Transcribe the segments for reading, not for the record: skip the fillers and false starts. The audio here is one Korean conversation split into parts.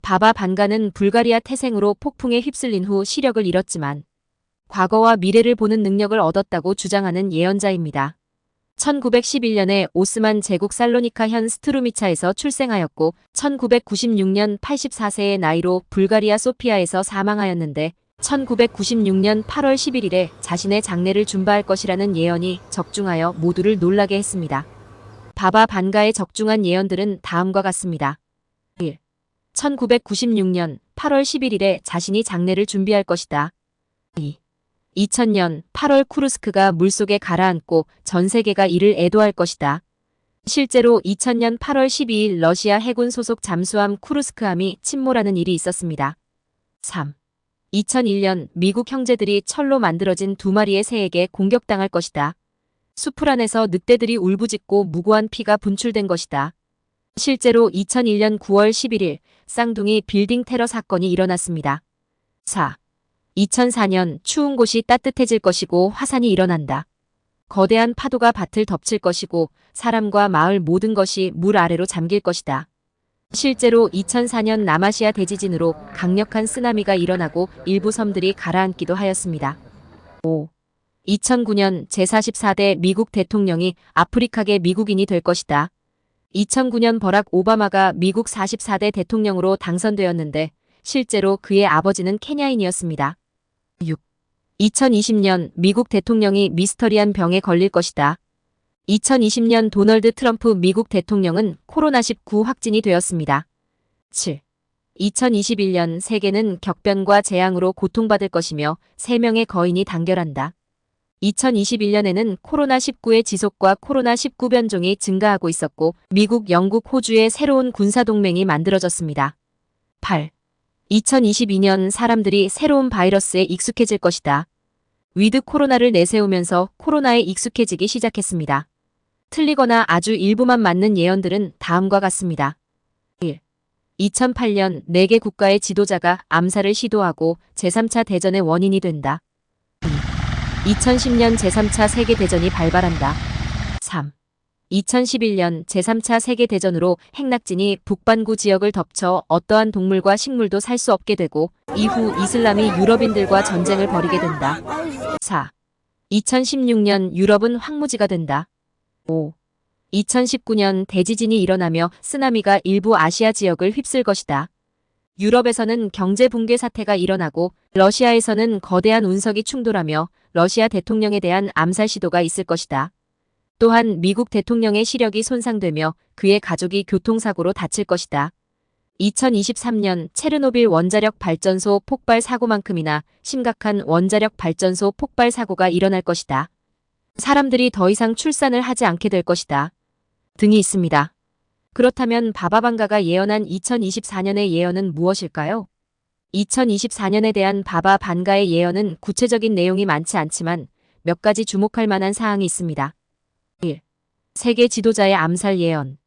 바바 반가는 불가리아 태생으로 폭풍에 휩쓸린 후 시력을 잃었지만 과거와 미래를 보는 능력을 얻었다고 주장하는 예언자입니다. 1911년에 오스만 제국 살로니카 현 스트루미차에서 출생하였고 1996년 84세의 나이로 불가리아 소피아에서 사망하였는데 1996년 8월 11일에 자신의 장례를 준바할 것이라는 예언이 적중하여 모두를 놀라게 했습니다. 바바 반가의 적중한 예언들은 다음과 같습니다. 1. 1996년 8월 11일에 자신이 장례를 준비할 것이다. 2. 2000년 8월 쿠르스크가 물속에 가라앉고 전 세계가 이를 애도할 것이다. 실제로 2000년 8월 12일 러시아 해군 소속 잠수함 쿠르스크함이 침몰하는 일이 있었습니다. 3. 2001년 미국 형제들이 철로 만들어진 2마리의 새에게 공격당할 것이다. 숲풀 안에서 늑대들이 울부짖고 무고한 피가 분출된 것이다. 실제로 2001년 9월 11일 쌍둥이 빌딩 테러 사건이 일어났습니다. 4. 2004년 추운 곳이 따뜻해질 것이고 화산이 일어난다. 거대한 파도가 밭을 덮칠 것이고 사람과 마을 모든 것이 물 아래로 잠길 것이다. 실제로 2004년 남아시아 대지진으로 강력한 쓰나미가 일어나고 일부 섬들이 가라앉기도 하였습니다. 5. 2009년 제44대 미국 대통령이 아프리카계 미국인이 될 것이다. 2009년 버락 오바마가 미국 44대 대통령으로 당선되었는데 실제로 그의 아버지는 케냐인이었습니다. 6. 2020년 미국 대통령이 미스터리한 병에 걸릴 것이다. 2020년 도널드 트럼프 미국 대통령은 코로나19 확진이 되었습니다. 7. 2021년 세계는 격변과 재앙으로 고통받을 것이며 3명의 거인이 단결한다. 2021년에는 코로나19의 지속과 코로나19 변종이 증가하고 있었고 미국, 영국, 호주의 새로운 군사동맹이 만들어졌습니다. 8. 2022년 사람들이 새로운 바이러스에 익숙해질 것이다. 위드 코로나를 내세우면서 코로나에 익숙해지기 시작했습니다. 틀리거나 아주 일부만 맞는 예언들은 다음과 같습니다. 1. 2008년 4개 국가의 지도자가 암살을 시도하고 제3차 대전의 원인이 된다. 2. 2010년 제3차 세계대전이 발발한다. 3. 2011년 제3차 세계대전으로 핵낙진이 북반구 지역을 덮쳐 어떠한 동물과 식물도 살 수 없게 되고 이후 이슬람이 유럽인들과 전쟁을 벌이게 된다. 4. 2016년 유럽은 황무지가 된다. 5. 2019년 대지진이 일어나며 쓰나미가 일부 아시아 지역을 휩쓸 것이다. 유럽에서는 경제 붕괴 사태가 일어나고 러시아에서는 거대한 운석이 충돌하며 러시아 대통령에 대한 암살 시도가 있을 것이다. 또한 미국 대통령의 시력이 손상되며 그의 가족이 교통사고로 다칠 것이다. 2023년 체르노빌 원자력 발전소 폭발 사고만큼이나 심각한 원자력 발전소 폭발 사고가 일어날 것이다. 사람들이 더 이상 출산을 하지 않게 될 것이다. 등이 있습니다. 그렇다면 바바반가가 예언한 2024년의 예언은 무엇일까요? 2024년에 대한 바바반가의 예언은 구체적인 내용이 많지 않지만 몇 가지 주목할 만한 사항이 있습니다. 1. 세계 지도자의 암살 예언.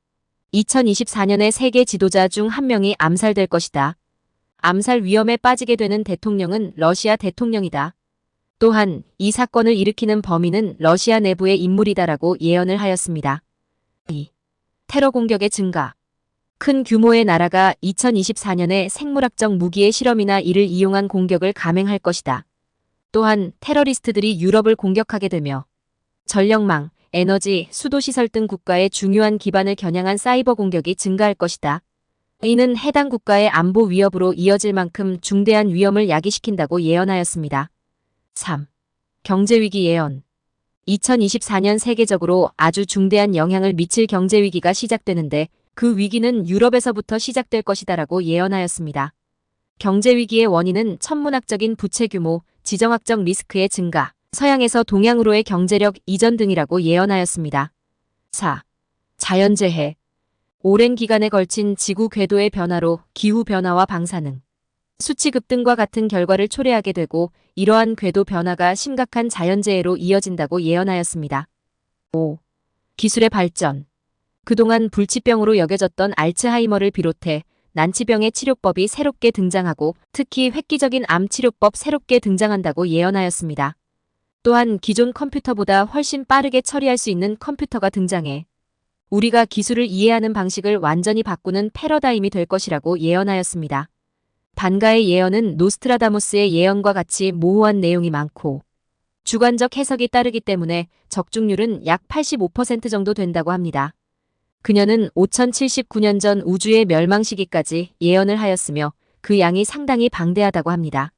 2024년에 세계 지도자 중 한 명이 암살될 것이다. 암살 위험에 빠지게 되는 대통령은 러시아 대통령이다. 또한 이 사건을 일으키는 범인은 러시아 내부의 인물이다라고 예언을 하였습니다. 2. 테러 공격의 증가. 큰 규모의 나라가 2024년에 생물학적 무기의 실험이나 이를 이용한 공격을 감행할 것이다. 또한 테러리스트들이 유럽을 공격하게 되며 전력망, 에너지, 수도시설 등 국가의 중요한 기반을 겨냥한 사이버 공격이 증가할 것이다. 이는 해당 국가의 안보 위협으로 이어질 만큼 중대한 위험을 야기시킨다고 예언하였습니다. 3. 경제위기 예언. 2024년 세계적으로 아주 중대한 영향을 미칠 경제위기가 시작되는데 그 위기는 유럽에서부터 시작될 것이다라고 예언하였습니다. 경제위기의 원인은 천문학적인 부채 규모, 지정학적 리스크의 증가, 서양에서 동양으로의 경제력 이전 등이라고 예언하였습니다. 4. 자연재해. 오랜 기간에 걸친 지구 궤도의 변화로 기후변화와 방사능, 수치 급등과 같은 결과를 초래하게 되고 이러한 궤도 변화가 심각한 자연재해로 이어진다고 예언하였습니다. 5. 기술의 발전. 그동안 불치병으로 여겨졌던 알츠하이머를 비롯해 난치병의 치료법이 새롭게 등장하고 특히 획기적인 암 치료법 새롭게 등장한다고 예언하였습니다. 또한 기존 컴퓨터보다 훨씬 빠르게 처리할 수 있는 컴퓨터가 등장해 우리가 기술을 이해하는 방식을 완전히 바꾸는 패러다임이 될 것이라고 예언하였습니다. 반가의 예언은 노스트라다무스의 예언과 같이 모호한 내용이 많고 주관적 해석이 따르기 때문에 적중률은 약 85% 정도 된다고 합니다. 그녀는 5079년 전 우주의 멸망 시기까지 예언을 하였으며 그 양이 상당히 방대하다고 합니다.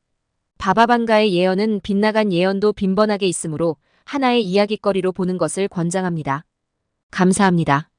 바바반가의 예언은 빗나간 예언도 빈번하게 있으므로 하나의 이야깃거리로 보는 것을 권장합니다. 감사합니다.